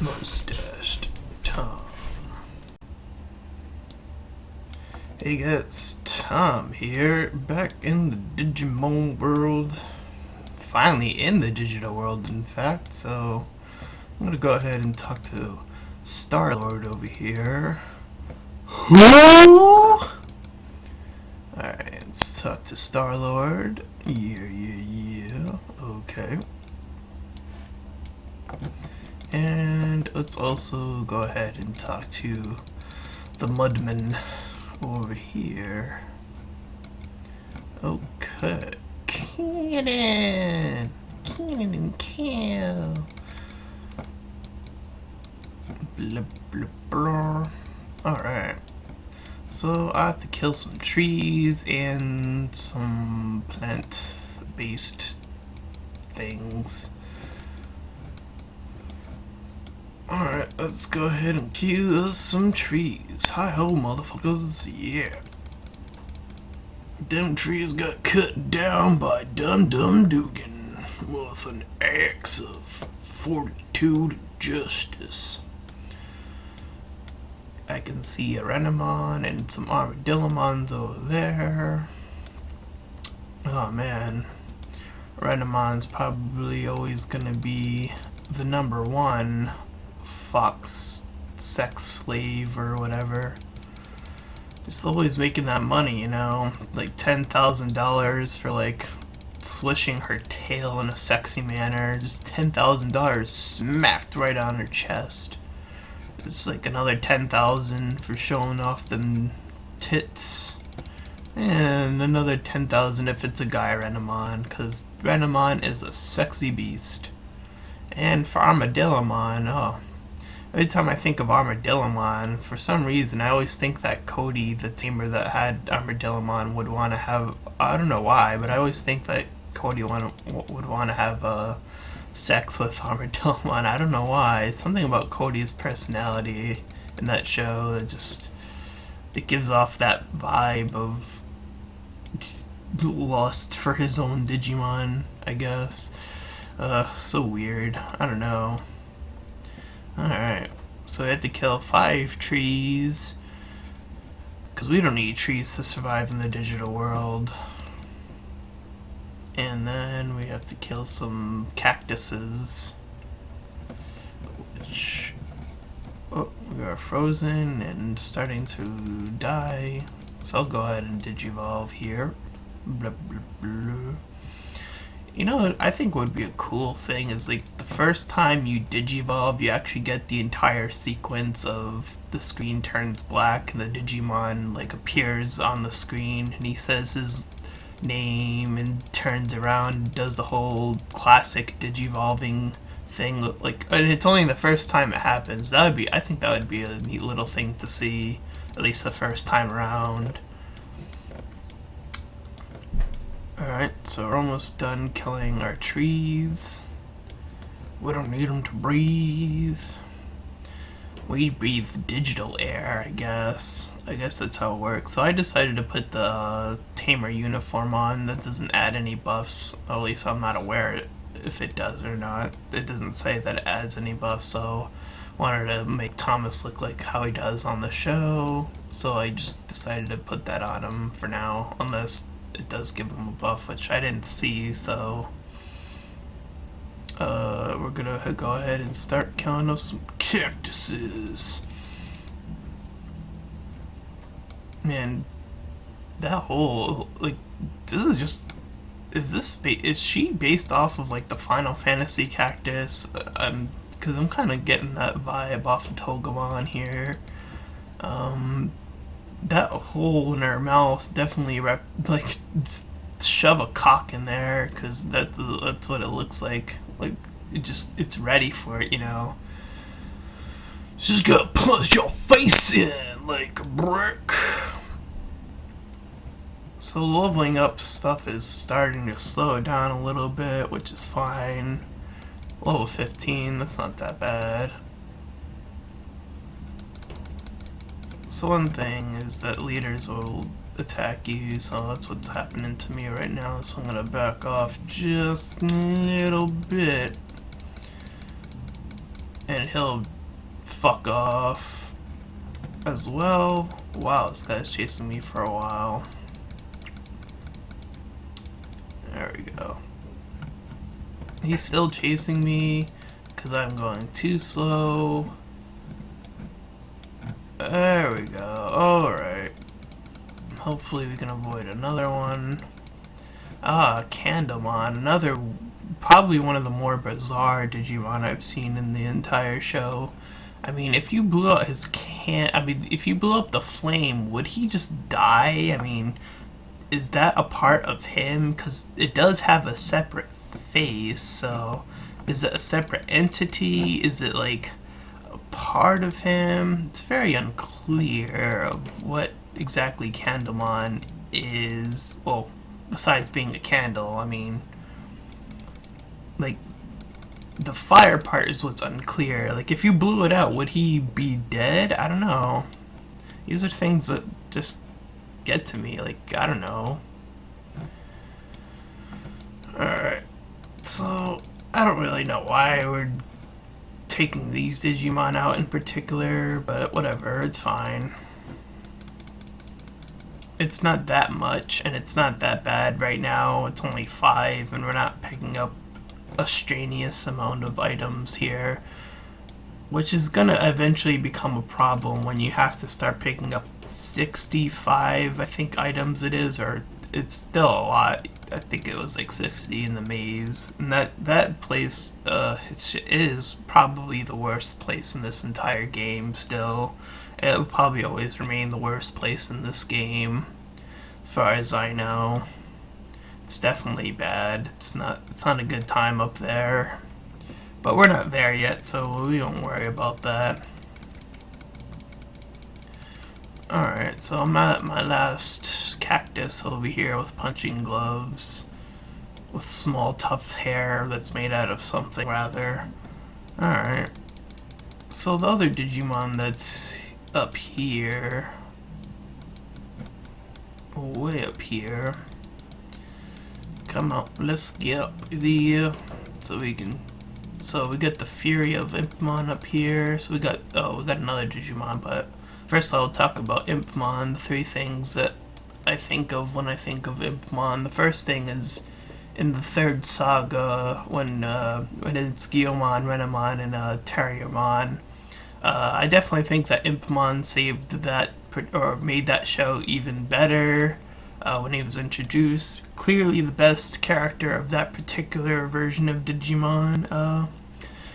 Mustached Tom. Hey guys, Tom here, back in the Digimon world. Finally in the digital world, in fact, so I'm gonna go ahead and talk to Star-Lord over here. Who? Alright, let's talk to Star-Lord. Yeah. Okay. And let's also go ahead and talk to the Mudman over here. Okay. Cannon and kill. Blah blah blah. Alright. So I have to kill some trees and some plant-based things. Alright, let's go ahead and kill some trees. Hi-ho, motherfuckers, yeah. Them trees got cut down by Dum-Dum Dugan with an axe of fortitude and justice. I can see a Renamon and some Armadillomons over there. Oh man, Renamon's probably always gonna be the #1 fox sex slave or whatever. Just always making that money, you know, like $10,000 for like swishing her tail in a sexy manner. Just $10,000 smacked right on her chest. It's like another $10,000 for showing off them tits, and another $10,000 if it's a guy Renamon, because Renamon is a sexy beast. And for Armadillomon, oh, every time I think of Armadillomon, for some reason I always think that Cody, the tamer that had Armadillomon, would want to have, I don't know why, but I always think that Cody would want to have sex with Armadillomon. I don't know why. It's something about Cody's personality in that show that just, it gives off that vibe of lust for his own Digimon, I guess. So weird. I don't know. Alright, so we had to kill 5 trees, because we don't need trees to survive in the digital world. And then we have to kill some cactuses, which, oh, we are frozen and starting to die. So I'll go ahead and digivolve here. Blah, blah, blah. You know what I think would be a cool thing is, like, the first time you digivolve, you actually get the entire sequence of the screen turns black and the Digimon like appears on the screen and he says his name and turns around and does the whole classic digivolving thing. Like, and it's only the first time it happens. That would be, I think that would be a neat little thing to see, at least the first time around. Alright, so we're almost done killing our trees. We don't need them to breathe. We breathe digital air, I guess. I guess that's how it works. So I decided to put the tamer uniform on. That doesn't add any buffs. At least I'm not aware if it does or not. It doesn't say that it adds any buffs, so I wanted to make Thomas look like how he does on the show. So I just decided to put that on him for now, unless it does give him a buff, which I didn't see, so we're gonna go ahead and start killing us some cactuses. Man, that whole, like, this is just, is she based off of like the Final Fantasy cactus? Because I'm kind of getting that vibe off of Togemon here. That hole in her mouth definitely like shove a cock in there, because that's what it looks like. Like, it's ready for it, you know. She's gonna punch your face in like a brick. So leveling up stuff is starting to slow down a little bit, which is fine. Level 15, that's not that bad. So one thing is that leaders will attack you, so that's what's happening to me right now, so I'm gonna back off just a little bit. and he'll fuck off as well. Wow, this guy's chasing me for a while. There we go. He's still chasing me because I'm going too slow. There we go. Alright. Hopefully we can avoid another one. Ah, Candlemon. Another, probably one of the more bizarre Digimon I've seen in the entire show. I mean, if you blew up his if you blew up the flame, would he just die? I mean, is that a part of him? Because it does have a separate face, so is it a separate entity? Is it like a part of him? It's very unclear of what exactly Candlemon is. Well, besides being a candle, I mean, like, the fire part is what's unclear. Like, if you blew it out, would he be dead? I don't know. These are things that just get to me. Like, I don't know. Alright. So, I don't really know why we're taking these Digimon out in particular, but whatever, it's fine. It's not that much, and it's not that bad right now. It's only 5, and we're not picking up a strenuous amount of items here, which is gonna eventually become a problem when you have to start picking up 65, I think, items it is, or it's still a lot. I think it was like 60 in the maze, and that place is probably the worst place in this entire game still. It will probably always remain the worst place in this game, as far as I know. It's definitely bad. It's not a good time up there. But we're not there yet, so we don't worry about that. Alright, so I'm at my last cactus over here with punching gloves, with small tough hair that's made out of something rather. Alright, so the other Digimon that's up here, way up here, come on, let's get up the, so we get the Fury of Impmon up here. So we got another Digimon, but first I'll talk about Impmon, the 3 things that I think of when I think of Impmon. The first thing is in the 3rd saga, when it's Guilmon, Renamon, and Terriermon. I definitely think that Impmon saved that, or made that show even better when he was introduced. Clearly the best character of that particular version of Digimon.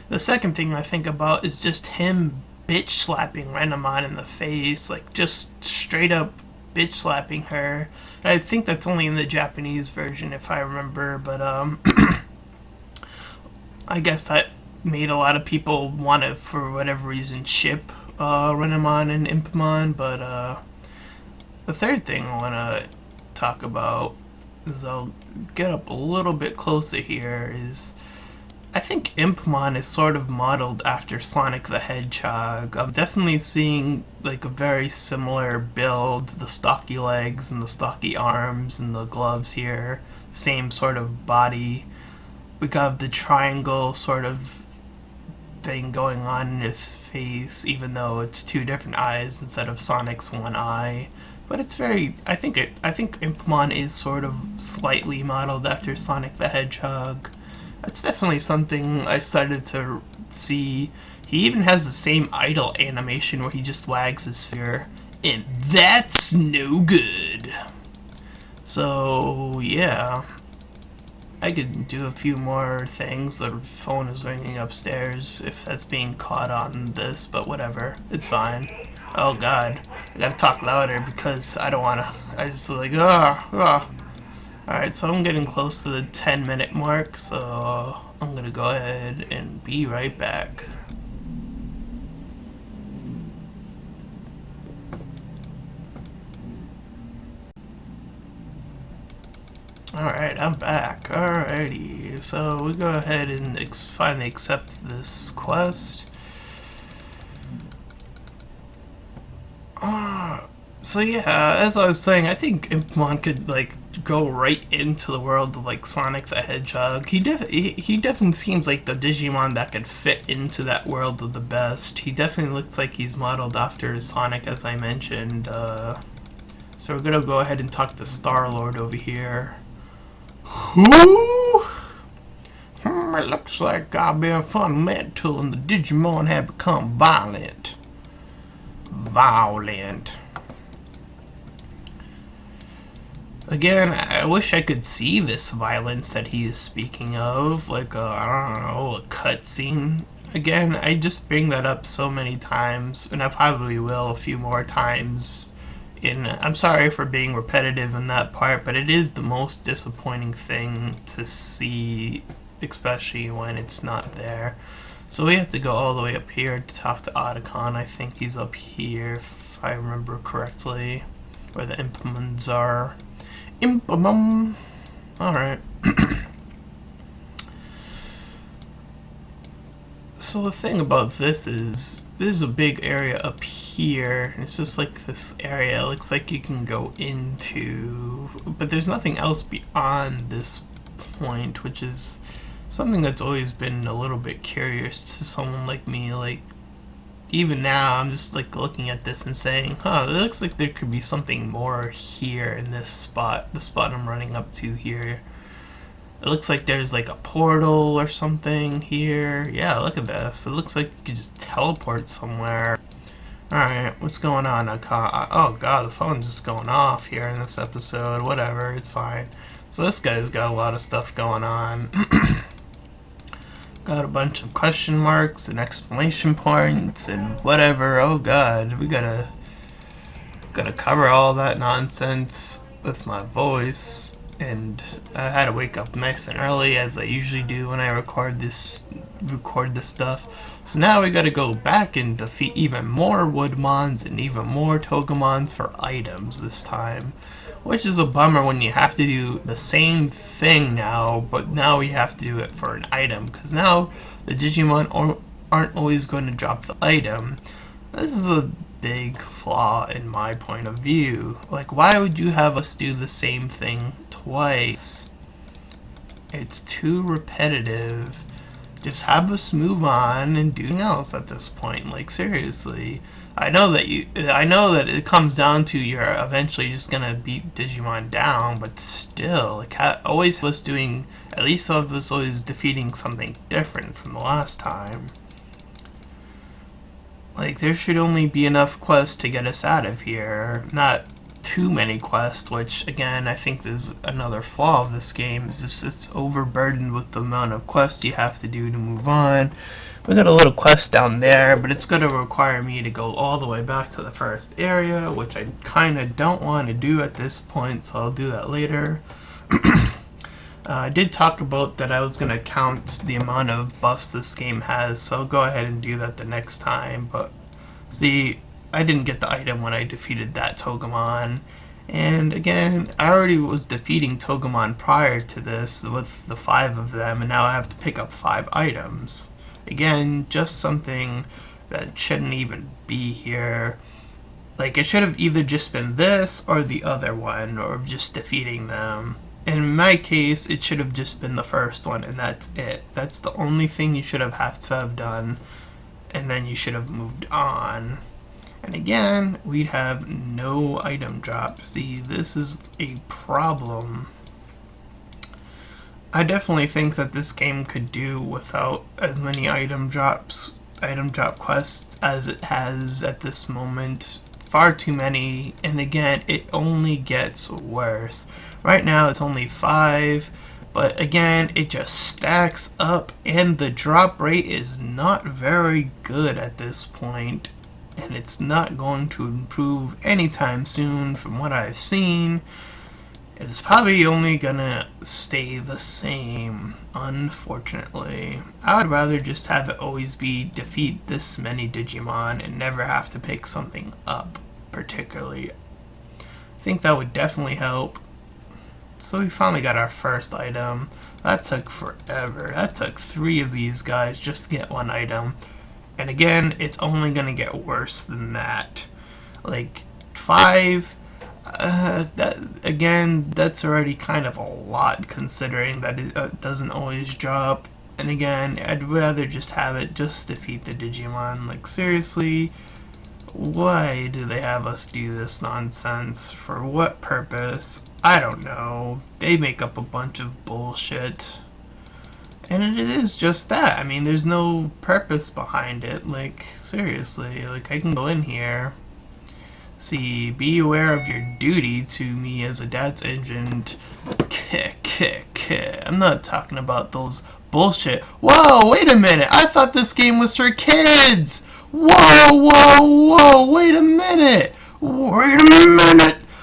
The second thing I think about is just him bitch slapping Renamon in the face, like just straight up bitch slapping her. I think that's only in the Japanese version if I remember, but I guess that made a lot of people want to, for whatever reason, ship Renamon and Impmon. But the third thing I want to talk about is, I'll get up a little bit closer here, is I think Impmon is sort of modeled after Sonic the Hedgehog. I'm definitely seeing like a very similar build, the stocky legs and the stocky arms and the gloves here, same sort of body. We got the triangle sort of thing going on in his face, even though it's 2 different eyes instead of Sonic's 1 eye. But it's very, I think Impmon is sort of slightly modeled after Sonic the Hedgehog. That's definitely something I started to see. He even has the same idle animation where he just wags his finger, and that's no good. So yeah, I could do a few more things. The phone is ringing upstairs if that's being caught on this, but whatever, it's fine. Oh god, I gotta talk louder because I don't wanna, I just like, Alright, so I'm getting close to the 10-minute mark, so I'm gonna go ahead and be right back. Alright, I'm back. Alrighty, so we go ahead and finally accept this quest. So yeah, as I was saying, I think Impmon could like go right into the world of like Sonic the Hedgehog. He definitely seems like the Digimon that could fit into that world of the best. He definitely looks like he's modeled after Sonic, as I mentioned. So we're gonna go ahead and talk to Star-Lord over here. Who? It looks like I've been fundamental and the Digimon have become violent. Again, I wish I could see this violence that he is speaking of, like I don't know, a cutscene. Again, I just bring that up so many times, and I probably will a few more times. I'm sorry for being repetitive in that part, but it is the most disappointing thing to see, especially when it's not there. So we have to go all the way up here to talk to Otacon. I think he's up here, if I remember correctly, where the implements are. Alright. So the thing about this is, there's a big area up here. It's just like this area. It looks like you can go into, but there's nothing else beyond this point, which is something that's always been a little bit curious to someone like me. Like, even now, I'm just like looking at this and saying, huh, it looks like there could be something more here in this spot, the spot I'm running up to here. It looks like there's like a portal or something here. Yeah, look at this. It looks like you could just teleport somewhere. Alright, what's going on? Oh god, the phone's just going off here in this episode. Whatever, it's fine. So this guy's got a lot of stuff going on. Got a bunch of question marks and exclamation points and whatever. Oh god, we gotta cover all that nonsense with my voice. And I had to wake up nice and early, as I usually do when I record this stuff. So now we gotta go back and defeat even more Woodmons and even more Togemons for items this time. Which is a bummer when you have to do the same thing now, but now we have to do it for an item, because now the Digimon aren't always going to drop the item. This is a big flaw in my point of view. Like, why would you have us do the same thing twice? It's too repetitive. Just have us move on and do something else at this point. Like, seriously. I know that it comes down to you're eventually just gonna beat Digimon down, but still, like, always was doing, at least I was always defeating something different from the last time. Like, there should only be enough quests to get us out of here, not too many quests, which, again, I think is another flaw of this game, is just it's overburdened with the amount of quests you have to do to move on. We got a little quest down there, but it's going to require me to go all the way back to the first area, which I kind of don't want to do at this point, so I'll do that later. I did talk about that I was going to count the amount of buffs this game has, so I'll go ahead and do that the next time. But see, I didn't get the item when I defeated that Togemon. And again, I already was defeating Togemon prior to this with the 5 of them, and now I have to pick up 5 items. Again, just something that shouldn't even be here. Like, it should have either just been this or the other one, or just defeating them. In my case, it should have just been the first one, and that's it. That's the only thing you should have to have done, and then you should have moved on. And again, we'd have no item drop. See, this is a problem. I definitely think that this game could do without as many item drop quests as it has at this moment. Far too many, and again, it only gets worse. Right now it's only 5, but again, it just stacks up, and the drop rate is not very good at this point, and it's not going to improve anytime soon from what I've seen. It's probably only gonna stay the same, unfortunately. I would rather just have it always be defeat this many Digimon and never have to pick something up, particularly. I think that would definitely help. So we finally got our first item. That took forever. That took 3 of these guys just to get 1 item. And again, it's only gonna get worse than that. Like, 5... that's already kind of a lot, considering that it doesn't always drop. And again, I'd rather just have it just defeat the Digimon. Like, seriously, why do they have us do this nonsense? For what purpose? I don't know. They make up a bunch of bullshit. And it is just that. I mean, there's no purpose behind it. Like, seriously, like, I can go in here. See, be aware of your duty to me as a dad's agent. I'm not talking about those bullshit. Whoa, wait a minute. I thought this game was for kids. Whoa, wait a minute.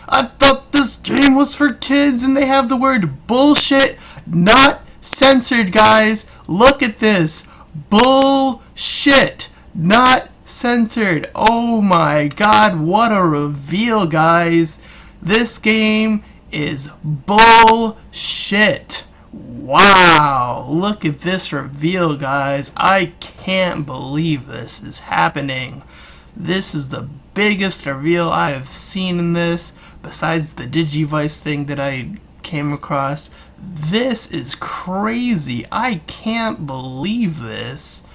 I thought this game was for kids, and they have the word bullshit not censored, guys. Look at this. Bullshit not censored. Oh my god, what a reveal, guys. This game is bullshit. Wow, look at this reveal, guys. I can't believe this is happening. This is the biggest reveal I have seen in this, besides the Digivice thing that I came across. This is crazy. I can't believe this.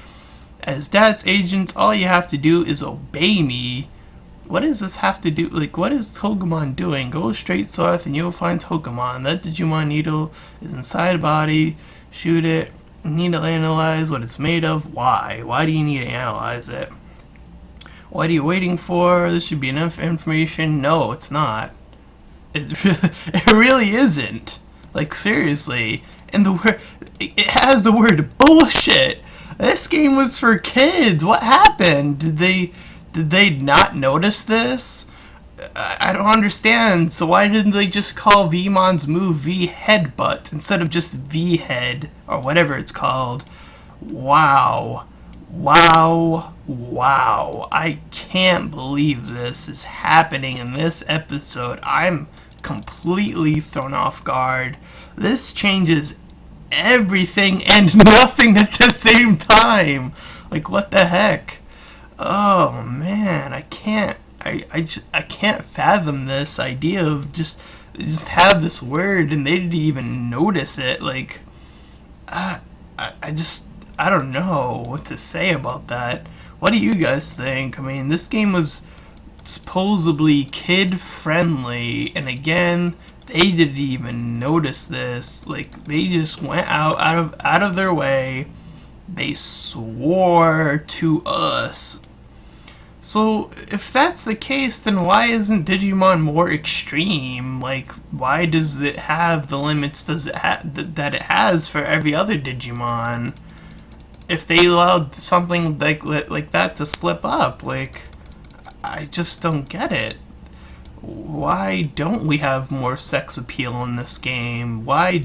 As dad's agents, all you have to do is obey me. What does this have to do? Like, what is Togemon doing? Go straight south and you'll find Togemon. That Digimon needle is inside a body. Shoot it. You need to analyze what it's made of. Why? Why do you need to analyze it? What are you waiting for? This should be enough information. No, it's not. It really isn't. Like, seriously. And the word, it has the word bullshit. This game was for kids. What happened? Did they not notice this? I don't understand. So why didn't they just call Vmon's move V Headbutt instead of just V Head or whatever it's called? Wow. I can't believe this is happening in this episode. I'm completely thrown off guard. This changes everything and nothing at the same time. Like, what the heck? Oh man, I can't fathom this idea of just have this word and they didn't even notice it. Like, I don't know what to say about that. What do you guys think? I mean, this game was supposedly kid friendly, and again, they didn't even notice this. Like, they just went out of their way. They swore to us. So if that's the case, then why isn't Digimon more extreme? Like, why does it have the limits that it has for every other Digimon? If they allowed something like that to slip up, like, I just don't get it. Why don't we have more sex appeal in this game? Why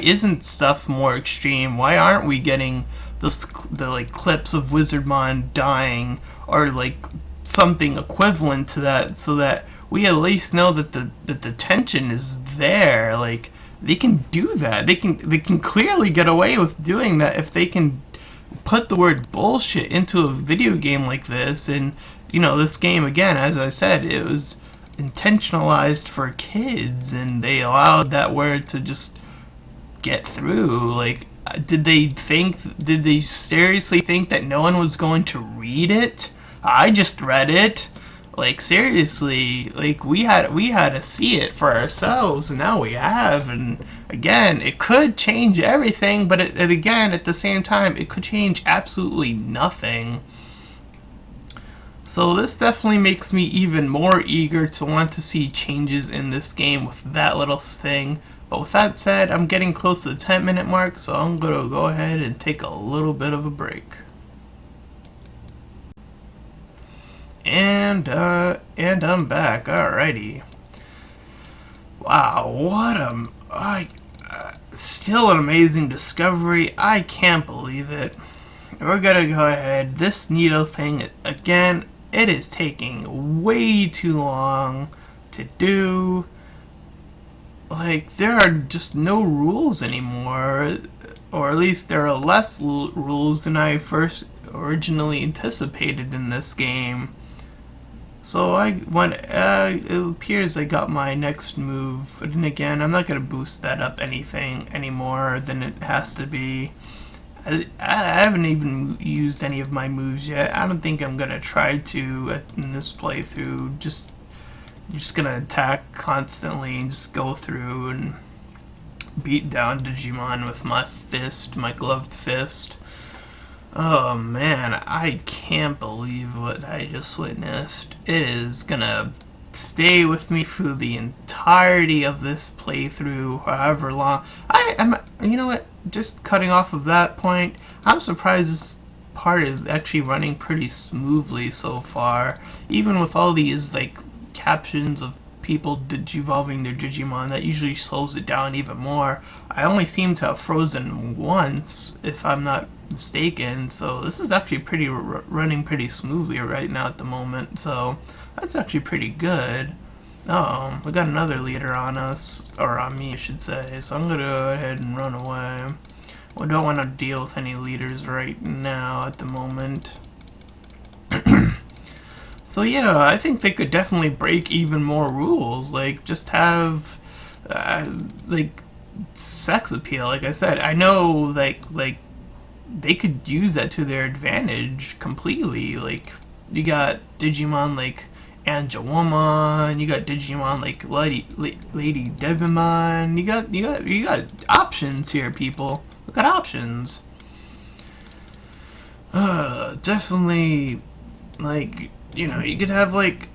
isn't stuff more extreme? Why aren't we getting the like clips of Wizardmon dying, or like something equivalent to that, so that we at least know that the tension is there? Like, they can do that. They can clearly get away with doing that if they can put the word bullshit into a video game like this. And you know, this game, again, as I said, it was intentionalized for kids, and they allowed that word to just get through. Like, did they seriously think that no one was going to read it? I just read it. Like, seriously, like, we had to see it for ourselves, and now we have. And again, it could change everything, but it again, at the same time, it could change absolutely nothing. So this definitely makes me even more eager to want to see changes in this game with that little thing. But with that said, I'm getting close to the 10-minute mark, so I'm going to go ahead and take a little bit of a break. And I'm back. Alrighty. Wow, what still an amazing discovery. I can't believe it. We're gonna go ahead. This needle thing, again, it is taking way too long to do. Like, there are just no rules anymore, or at least there are less rules than I first originally anticipated in this game. So it appears I got my next move, but then again, I'm not gonna boost that up anything any more than it has to be. I haven't even used any of my moves yet. I don't think I'm gonna try to in this playthrough. Just gonna attack constantly and just go through and beat down Digimon with my fist, my gloved fist. Oh man, I can't believe what I just witnessed. It is gonna stay with me through the entirety of this playthrough, however long. You know what, just cutting off of that point, I'm surprised this part is actually running pretty smoothly so far. Even with all these, like, captions of people digivolving their Digimon, that usually slows it down even more. I only seem to have frozen once, if I'm not mistaken, so this is actually running pretty smoothly right now at the moment, so that's actually pretty good. Oh, we got another leader on us, or on me I should say, so I'm gonna go ahead and run away. We don't want to deal with any leaders right now at the moment. So yeah, I think they could definitely break even more rules, like just have like sex appeal. Like I said, I know like they could use that to their advantage completely. Like you got Digimon like Angel Woman, you got Digimon like Lady Devimon. You got options here, people. Look at options. Definitely, like, you know, you could have like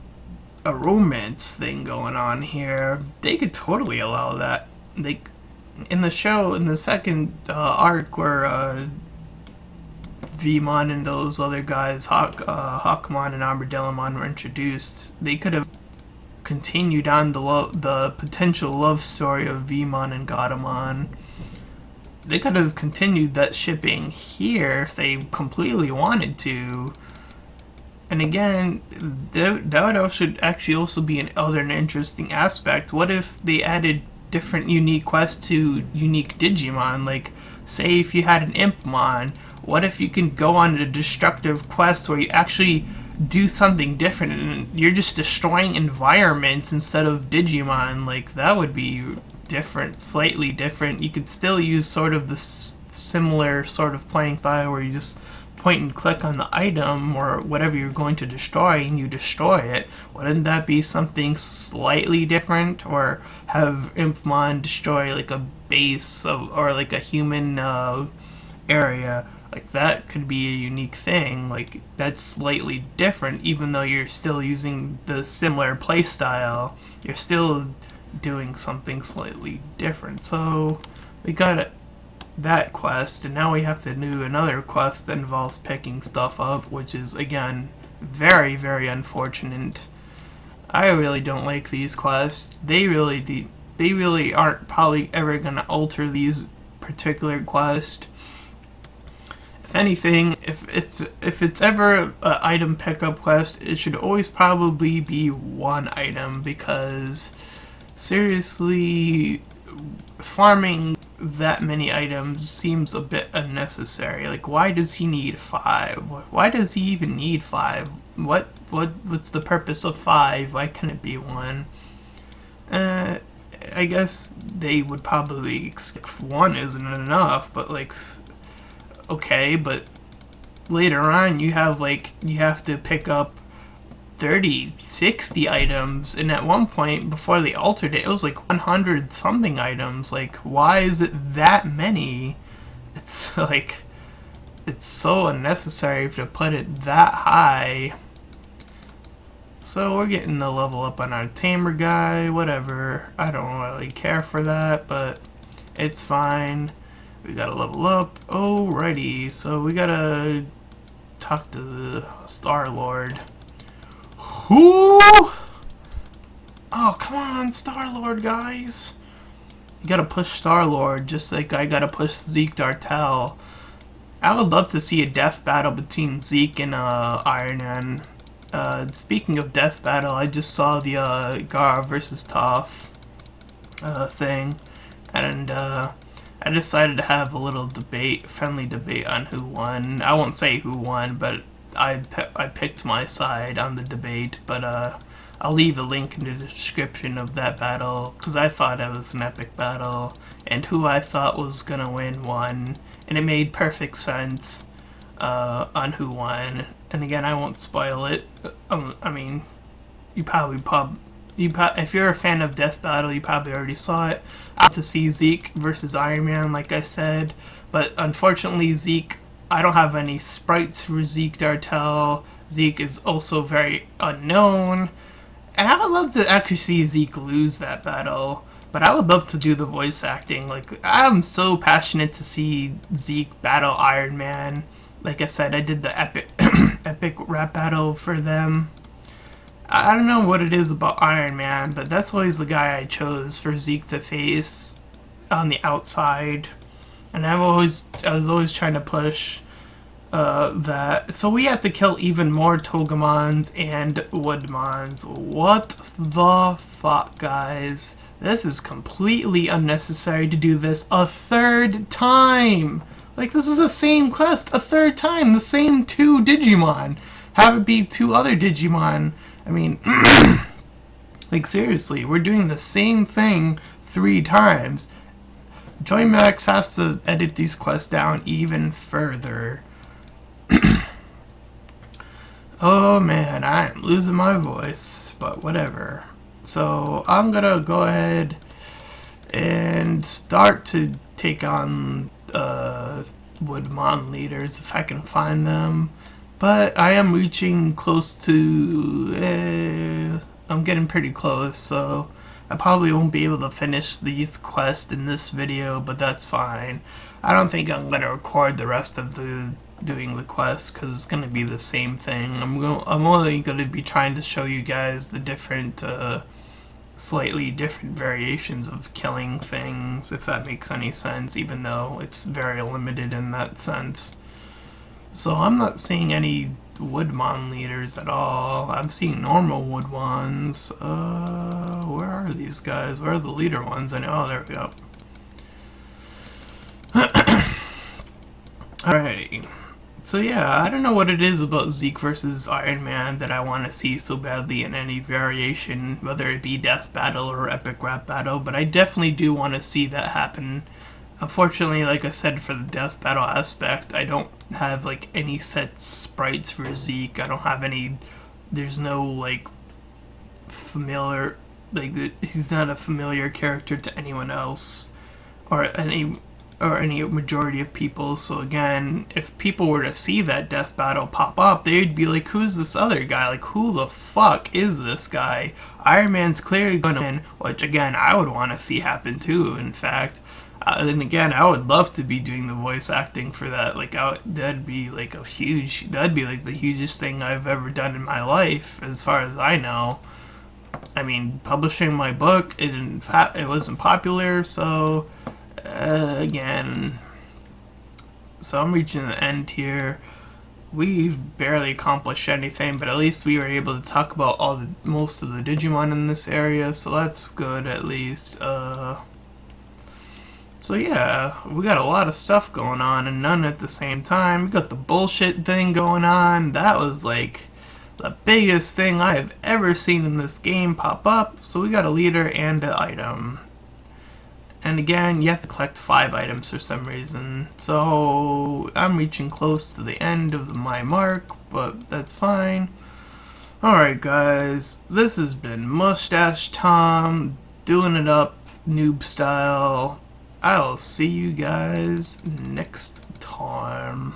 a romance thing going on here. They could totally allow that. Like in the show, in the second arc where Vmon and those other guys, Hawkmon and Armadillomon, were introduced, they could have continued on the potential love story of Vmon and Godamon. They could have continued that shipping here if they completely wanted to. And again, that would also actually also be another interesting aspect. What if they added different unique quests to unique Digimon? Like, say if you had an Impmon, what if you can go on a destructive quest where you actually do something different and you're just destroying environments instead of Digimon? Like, that would be different, slightly different. You could still use sort of the similar sort of playing style where you just point and click on the item or whatever you're going to destroy and you destroy it. Wouldn't that be something slightly different? Or have Impmon destroy like a base or like a human area? Like that could be a unique thing. Like that's slightly different, even though you're still using the similar playstyle. You're still doing something slightly different. So we got that quest, and now we have to do another quest that involves picking stuff up, which is again very, very unfortunate. I really don't like these quests. They really aren't probably ever gonna alter these particular quests. If anything, if it's ever an item pickup quest, it should always probably be one item, because seriously, farming that many items seems a bit unnecessary. Like, why does he need 5? Why does he even need 5? What's the purpose of 5? Why can't it be 1? I guess they would probably expect 1 isn't enough, but like, okay, but later on you have to pick up 30, 60 items, and at one point before they altered it, it was like 100 something items. Like, why is it that many? It's like, it's so unnecessary to put it that high. So we're getting the level up on our tamer guy, whatever. I don't really care for that, but it's fine. We gotta level up. Alrighty, so we gotta talk to the Star-Lord. Who? Oh, come on, Star-Lord, guys. You gotta push Star-Lord, just like I gotta push Zeke Dartel. I would love to see a death battle between Zeke and Iron Man. Speaking of death battle, I just saw the Gara versus Toph thing, and I decided to have a little debate, friendly debate on who won. I won't say who won, but I picked my side on the debate, but I'll leave a link in the description of that battle, because I thought it was an epic battle, and who I thought was gonna win won, and it made perfect sense on who won. And again, I won't spoil it. I mean, if you're a fan of Death Battle, you probably already saw it. I have to see Zeke versus Iron Man, like I said, but unfortunately Zeke, I don't have any sprites for Zeke Dartel. Zeke is also very unknown. And I would love to actually see Zeke lose that battle, but I would love to do the voice acting. Like, I'm so passionate to see Zeke battle Iron Man. Like I said, I did the epic epic rap battle for them. I don't know what it is about Iron Man, but that's always the guy I chose for Zeke to face on the outside. And I was always trying to push that. So we have to kill even more Togemons and Woodmons. What the fuck, guys? This is completely unnecessary to do this a third time. Like, this is the same quest a third time. The same 2 Digimon. Have it be 2 other Digimon. I mean, like, seriously, we're doing the same thing 3 times. Joymax has to edit these quests down even further. Oh man, I am losing my voice, but whatever. So I'm gonna go ahead and start to take on Woodmon leaders if I can find them. But I am reaching close to... I'm getting pretty close, so I probably won't be able to finish these quests in this video, but that's fine. I don't think I'm gonna record the rest of doing the quest, because it's gonna be the same thing. I'm only gonna be trying to show you guys the different, slightly different variations of killing things, if that makes any sense, even though it's very limited in that sense. So I'm not seeing any Woodmon leaders at all. I'm seeing normal Wood ones. Where are these guys? Where are the leader ones? Oh, there we go. Alrighty. So yeah, I don't know what it is about Zeke versus Iron Man that I want to see so badly in any variation, whether it be Death Battle or Epic Rap Battle, but I definitely do want to see that happen. Unfortunately, like I said, for the Death Battle aspect, I don't have, like, any set sprites for Zeke. I don't have any... There's no, like, familiar... Like, he's not a familiar character to anyone else, or any majority of people. So again, if people were to see that Death Battle pop up, they'd be like, who's this other guy? Like, who the fuck is this guy? Iron Man's clearly gonna win, which again, I would want to see happen too, in fact. And again, I would love to be doing the voice acting for that. Like, that'd be like the hugest thing I've ever done in my life, as far as I know. I mean, publishing my book, it wasn't popular, so again, so I'm reaching the end here. We've barely accomplished anything, but at least we were able to talk about most of the Digimon in this area, so that's good at least. So yeah, we got a lot of stuff going on and none at the same time. We got the bullshit thing going on. That was like the biggest thing I have ever seen in this game pop up. So we got a leader and an item. And again, you have to collect 5 items for some reason. So I'm reaching close to the end of my mark, but that's fine. Alright guys, this has been Mustached Tom, doing it up noob style. I'll see you guys next time.